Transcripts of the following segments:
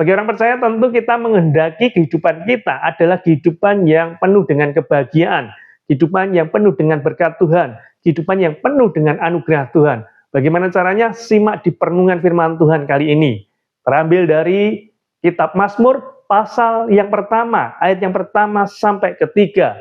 Sebagai orang percaya tentu kita menghendaki kehidupan kita adalah kehidupan yang penuh dengan kebahagiaan, kehidupan yang penuh dengan berkat Tuhan, kehidupan yang penuh dengan anugerah Tuhan. Bagaimana caranya? Simak di perenungan firman Tuhan kali ini. Terambil dari kitab Mazmur pasal yang pertama, ayat yang pertama sampai ketiga.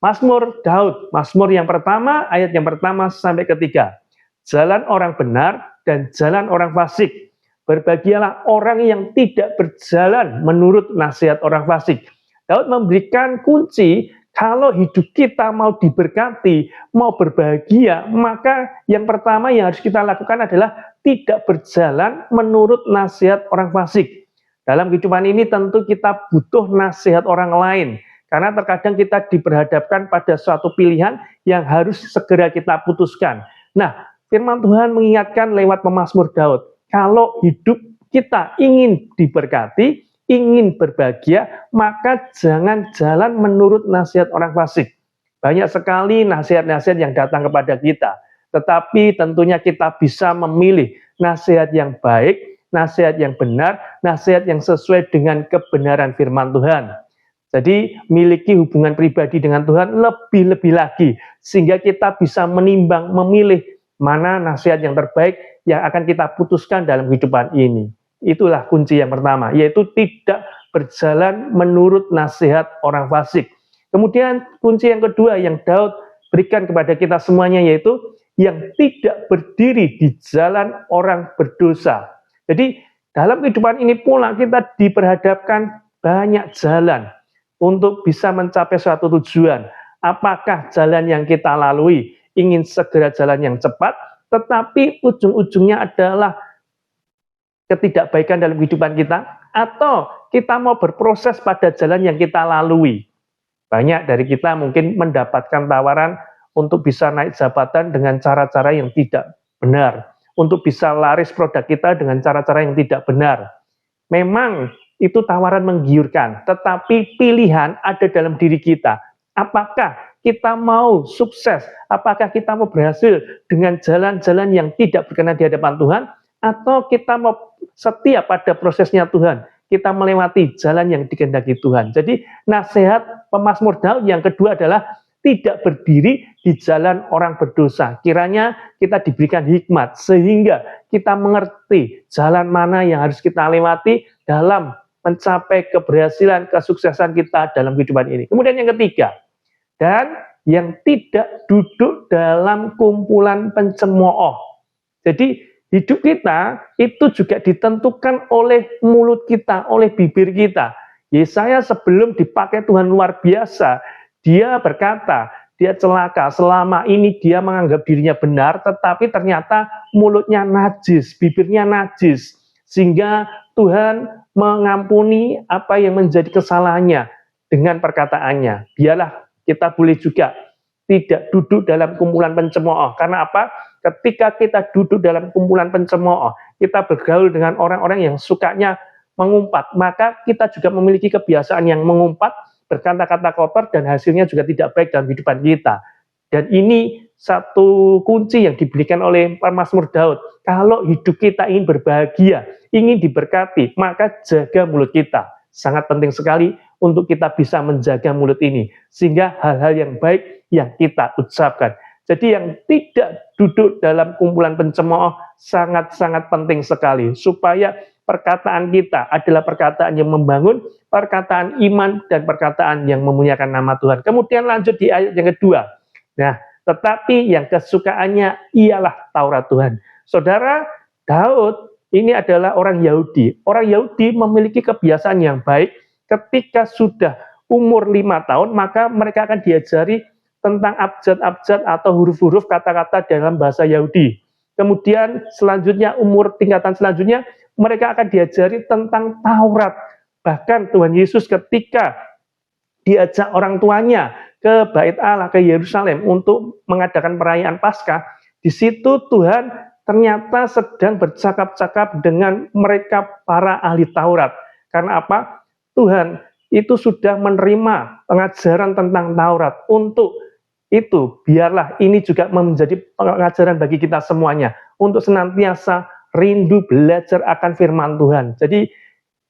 Mazmur Daud, Mazmur yang pertama, ayat yang pertama sampai ketiga. Jalan orang benar dan jalan orang fasik. Berbahagialah orang yang tidak berjalan menurut nasihat orang fasik. Daud memberikan kunci, kalau hidup kita mau diberkati, mau berbahagia, maka yang pertama yang harus kita lakukan adalah tidak berjalan menurut nasihat orang fasik. Dalam kehidupan ini tentu kita butuh nasihat orang lain, karena terkadang kita diperhadapkan pada suatu pilihan yang harus segera kita putuskan. Nah, firman Tuhan mengingatkan lewat pemazmur Daud, kalau hidup kita ingin diberkati, ingin berbahagia, maka jangan jalan menurut nasihat orang fasik. Banyak sekali nasihat-nasihat yang datang kepada kita, tetapi tentunya kita bisa memilih nasihat yang baik, nasihat yang benar, nasihat yang sesuai dengan kebenaran firman Tuhan. Jadi miliki hubungan pribadi dengan Tuhan lebih-lebih lagi, sehingga kita bisa menimbang, memilih mana nasihat yang terbaik yang akan kita putuskan dalam kehidupan ini. Itulah kunci yang pertama, yaitu tidak berjalan menurut nasihat orang fasik. Kemudian kunci yang kedua yang Daud berikan kepada kita semuanya, yaitu yang tidak berdiri di jalan orang berdosa. Jadi dalam kehidupan ini pula kita diperhadapkan banyak jalan untuk bisa mencapai suatu tujuan. Apakah jalan yang kita lalui ingin segera jalan yang cepat, tetapi ujung-ujungnya adalah ketidakbaikan dalam kehidupan kita, atau kita mau berproses pada jalan yang kita lalui. Banyak dari kita mungkin mendapatkan tawaran untuk bisa naik jabatan dengan cara-cara yang tidak benar, untuk bisa laris produk kita dengan cara-cara yang tidak benar. Memang itu tawaran menggiurkan, tetapi pilihan ada dalam diri kita. Apakah kita mau sukses? Apakah kita mau berhasil dengan jalan-jalan yang tidak berkenan di hadapan Tuhan? Atau kita mau setia pada prosesnya Tuhan? Kita melewati jalan yang dikehendaki Tuhan. Jadi nasihat pemazmur Daud yang kedua adalah tidak berdiri di jalan orang berdosa. Kiranya kita diberikan hikmat sehingga kita mengerti jalan mana yang harus kita lewati dalam mencapai keberhasilan, kesuksesan kita dalam kehidupan ini. Kemudian yang ketiga, dan yang tidak duduk dalam kumpulan pencemooh. Jadi hidup kita itu juga ditentukan oleh mulut kita, oleh bibir kita. Yesaya sebelum dipakai Tuhan luar biasa, dia berkata, dia celaka, selama ini dia menganggap dirinya benar, tetapi ternyata mulutnya najis, bibirnya najis. Sehingga Tuhan mengampuni apa yang menjadi kesalahannya dengan perkataannya. Biarlah kita boleh juga tidak duduk dalam kumpulan pencemooh. Karena apa? Ketika kita duduk dalam kumpulan pencemooh, kita bergaul dengan orang-orang yang sukanya mengumpat, maka kita juga memiliki kebiasaan yang mengumpat, berkata-kata kotor, dan hasilnya juga tidak baik dalam kehidupan kita. Dan ini satu kunci yang diberikan oleh pemazmur Daud. Kalau hidup kita ingin berbahagia, ingin diberkati, maka jaga mulut kita. Sangat penting sekali untuk kita bisa menjaga mulut ini, sehingga hal-hal yang baik yang kita ucapkan. Jadi yang tidak duduk dalam kumpulan pencemooh sangat-sangat penting sekali, supaya perkataan kita adalah perkataan yang membangun, perkataan iman, dan perkataan yang memuliakan nama Tuhan. Kemudian lanjut di ayat yang kedua. Nah, tetapi yang kesukaannya ialah Taurat Tuhan. Saudara, Daud ini adalah orang Yahudi. Orang Yahudi memiliki kebiasaan yang baik. Ketika sudah umur 5 tahun, maka mereka akan diajari tentang abjad-abjad atau huruf-huruf kata-kata dalam bahasa Yahudi. Kemudian selanjutnya, tingkatan selanjutnya, mereka akan diajari tentang Taurat. Bahkan Tuhan Yesus ketika diajak orang tuanya ke Bait Allah, ke Yerusalem untuk mengadakan perayaan Paskah, di situ Tuhan ternyata sedang bercakap-cakap dengan mereka para ahli Taurat. Karena apa? Tuhan itu sudah menerima pengajaran tentang Taurat. Untuk itu, biarlah ini juga menjadi pengajaran bagi kita semuanya, untuk senantiasa rindu belajar akan firman Tuhan. Jadi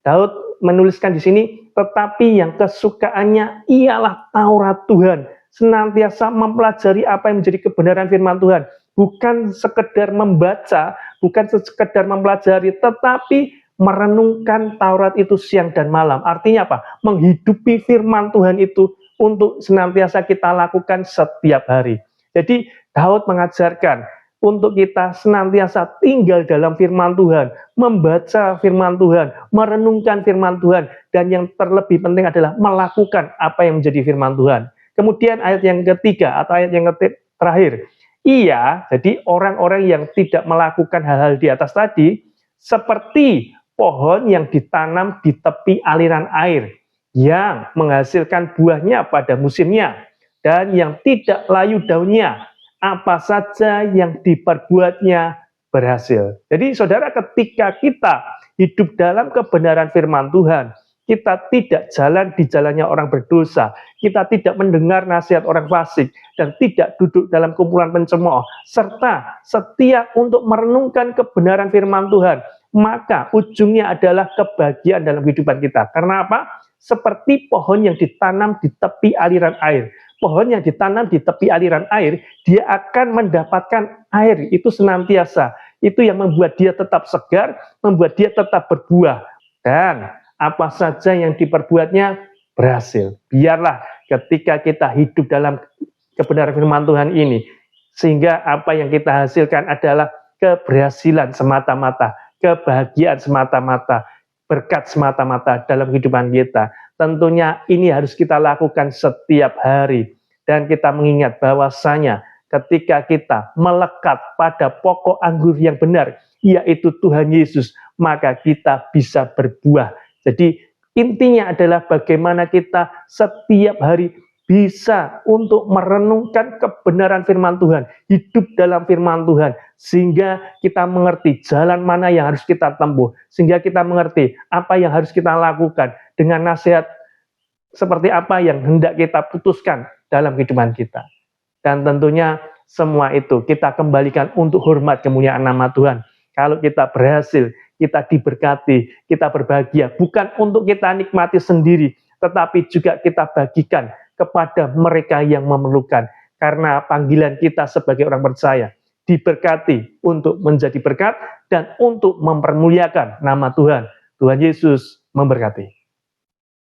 Daud menuliskan di sini, tetapi yang kesukaannya ialah Taurat Tuhan. Senantiasa mempelajari apa yang menjadi kebenaran firman Tuhan. Bukan sekedar membaca, bukan sekedar mempelajari, tetapi merenungkan Taurat itu siang dan malam. Artinya apa? Menghidupi firman Tuhan itu untuk senantiasa kita lakukan setiap hari. Jadi Daud mengajarkan untuk kita senantiasa tinggal dalam firman Tuhan, membaca firman Tuhan, merenungkan firman Tuhan, dan yang terlebih penting adalah melakukan apa yang menjadi firman Tuhan. Kemudian ayat yang ketiga atau ayat yang terakhir, jadi orang-orang yang tidak melakukan hal-hal di atas tadi, seperti pohon yang ditanam di tepi aliran air, yang menghasilkan buahnya pada musimnya, dan yang tidak layu daunnya, apa saja yang diperbuatnya berhasil. Jadi saudara, ketika kita hidup dalam kebenaran firman Tuhan, kita tidak jalan di jalannya orang berdosa, kita tidak mendengar nasihat orang fasik, dan tidak duduk dalam kumpulan pencemooh, serta setia untuk merenungkan kebenaran firman Tuhan, maka ujungnya adalah kebahagiaan dalam kehidupan kita. Karena apa? Seperti pohon yang ditanam di tepi aliran air. Pohon yang ditanam di tepi aliran air, dia akan mendapatkan air itu senantiasa. Itu yang membuat dia tetap segar, membuat dia tetap berbuah. Dan apa saja yang diperbuatnya berhasil. Biarlah ketika kita hidup dalam kebenaran firman Tuhan ini, sehingga apa yang kita hasilkan adalah keberhasilan semata-mata, kebahagiaan semata-mata, berkat semata-mata dalam kehidupan kita. Tentunya ini harus kita lakukan setiap hari. Dan kita mengingat bahwasanya ketika kita melekat pada pokok anggur yang benar, yaitu Tuhan Yesus, maka kita bisa berbuah. Jadi intinya adalah bagaimana kita setiap hari bisa untuk merenungkan kebenaran firman Tuhan, hidup dalam firman Tuhan, sehingga kita mengerti jalan mana yang harus kita tempuh, sehingga kita mengerti apa yang harus kita lakukan dengan nasihat seperti apa yang hendak kita putuskan dalam kehidupan kita. Dan tentunya semua itu kita kembalikan untuk hormat kemuliaan nama Tuhan. Kalau kita berhasil, kita diberkati, kita berbahagia, bukan untuk kita nikmati sendiri, tetapi juga kita bagikan kepada mereka yang memerlukan. Karena panggilan kita sebagai orang percaya, diberkati untuk menjadi berkat dan untuk mempermuliakan nama Tuhan. Tuhan Yesus memberkati.